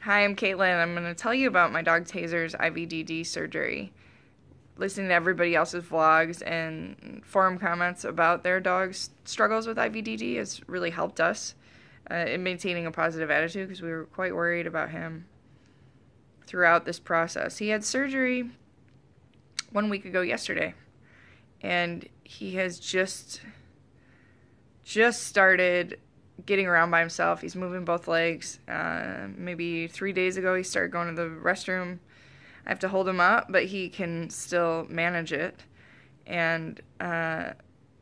Hi, I'm Caitlin. I'm going to tell you about my dog Tazer's IVDD surgery. Listening to everybody else's vlogs and forum comments about their dog's struggles with IVDD has really helped us in maintaining a positive attitude because we were quite worried about him throughout this process. He had surgery 1 week ago yesterday, and he has just started getting around by himself. He's moving both legs. Maybe 3 days ago, he started going to the restroom. I have to hold him up, but he can still manage it. And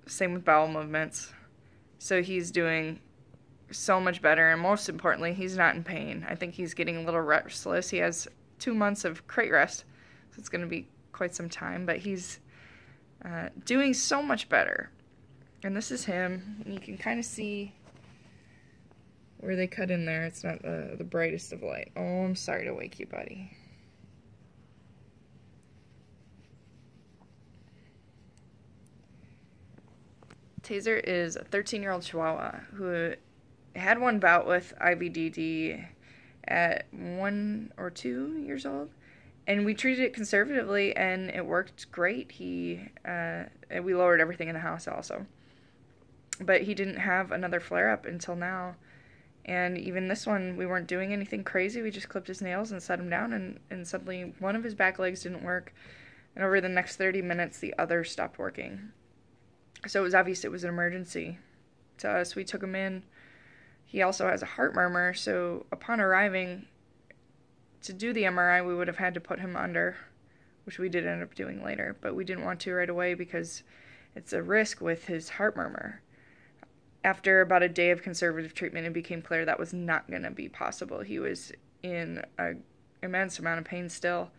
same with bowel movements. So he's doing so much better, and most importantly, he's not in pain. I think he's getting a little restless. He has 2 months of crate rest, so it's going to be quite some time, but he's doing so much better. And this is him, and you can kind of see where they cut in there. It's not the brightest of light. Oh, I'm sorry to wake you, buddy. Tazer is a 13-year-old Chihuahua who had one bout with IVDD at 1 or 2 years old, and we treated it conservatively, and it worked great. We lowered everything in the house also, but he didn't have another flare-up until now. And even this one, we weren't doing anything crazy. We just clipped his nails and set him down, and suddenly one of his back legs didn't work, and over the next 30 minutes, the other stopped working. So it was obvious it was an emergency to us. We took him in. He also has a heart murmur, so upon arriving to do the MRI, we would have had to put him under, which we did end up doing later, but we didn't want to right away because it's a risk with his heart murmur. After about a day of conservative treatment, it became clear that was not going to be possible. He was in an immense amount of pain still,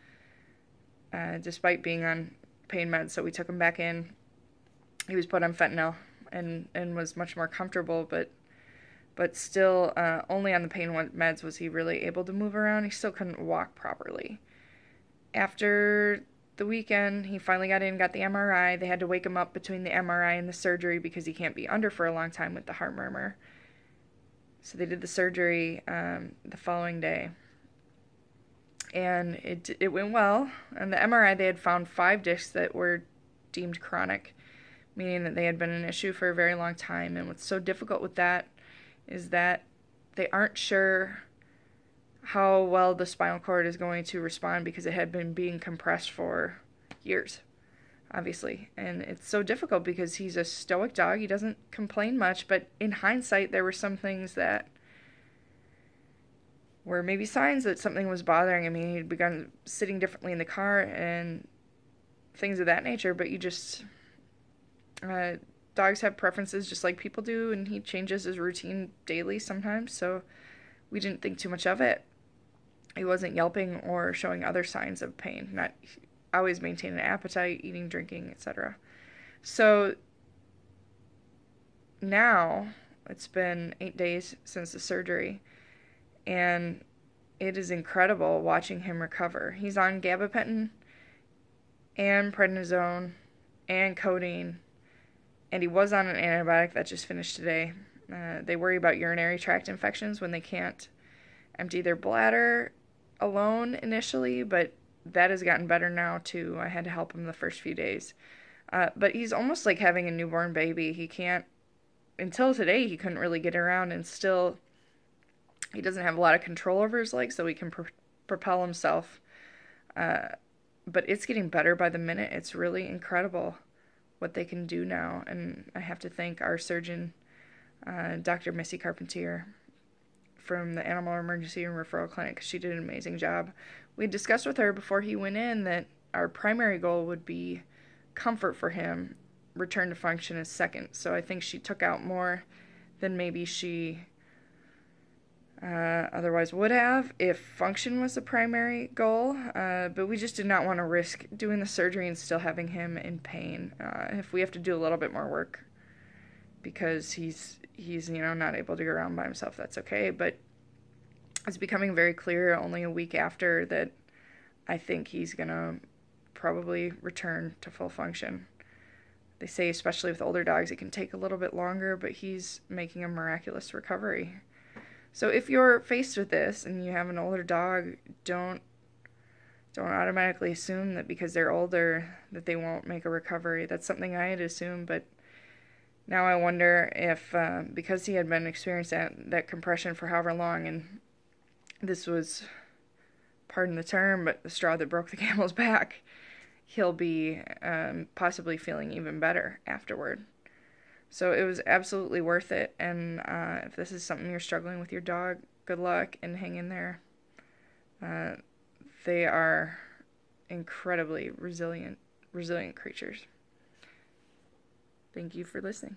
despite being on pain meds, so we took him back in. He was put on fentanyl and was much more comfortable, but still only on the pain meds was he really able to move around. He still couldn't walk properly. After the weekend, he finally got in, got the MRI. They had to wake him up between the MRI and the surgery because he can't be under for a long time with the heart murmur. So they did the surgery the following day. And it went well. On the MRI, they had found 5 discs that were deemed chronic, meaning that they had been an issue for a very long time. And what's so difficult with that is that they aren't sure how well the spinal cord is going to respond because it had been being compressed for years, obviously. And it's so difficult because he's a stoic dog. He doesn't complain much, but in hindsight, there were some things that were maybe signs that something was bothering him. He'd begun sitting differently in the car and things of that nature, but you just... dogs have preferences just like people do, and he changes his routine daily sometimes, so we didn't think too much of it. He wasn't yelping or showing other signs of pain, not always maintaining an appetite, eating, drinking, etc. So now it's been 8 days since the surgery, and it is incredible watching him recover. He's on gabapentin and prednisone and codeine, and he was on an antibiotic that just finished today. They worry about urinary tract infections when they can't empty their bladder alone initially, but that has gotten better now too. I had to help him the first few days. But he's almost like having a newborn baby. He can't, until today, he couldn't really get around, and still he doesn't have a lot of control over his legs, so he can propel himself. But it's getting better by the minute. It's really incredible what they can do now, and I have to thank our surgeon, Dr. Missy Carpentier, from the Animal Emergency and Referral Clinic. She did an amazing job. We discussed with her before he went in that our primary goal would be comfort for him, return to function as second. So I think she took out more than maybe she otherwise would have if function was the primary goal, but we just did not want to risk doing the surgery and still having him in pain. If we have to do a little bit more work because he's not able to go around by himself, that's okay, but it's becoming very clear only a week after that I think he's gonna probably return to full function. They say especially with older dogs it can take a little bit longer, but he's making a miraculous recovery. So if you're faced with this and you have an older dog, don't automatically assume that because they're older that they won't make a recovery. That's something I had assumed, but now I wonder if because he had been experiencing that compression for however long, and this was, pardon the term, but the straw that broke the camel's back, he'll be possibly feeling even better afterward. So it was absolutely worth it, and if this is something you're struggling with your dog, good luck and hang in there. They are incredibly resilient creatures. Thank you for listening.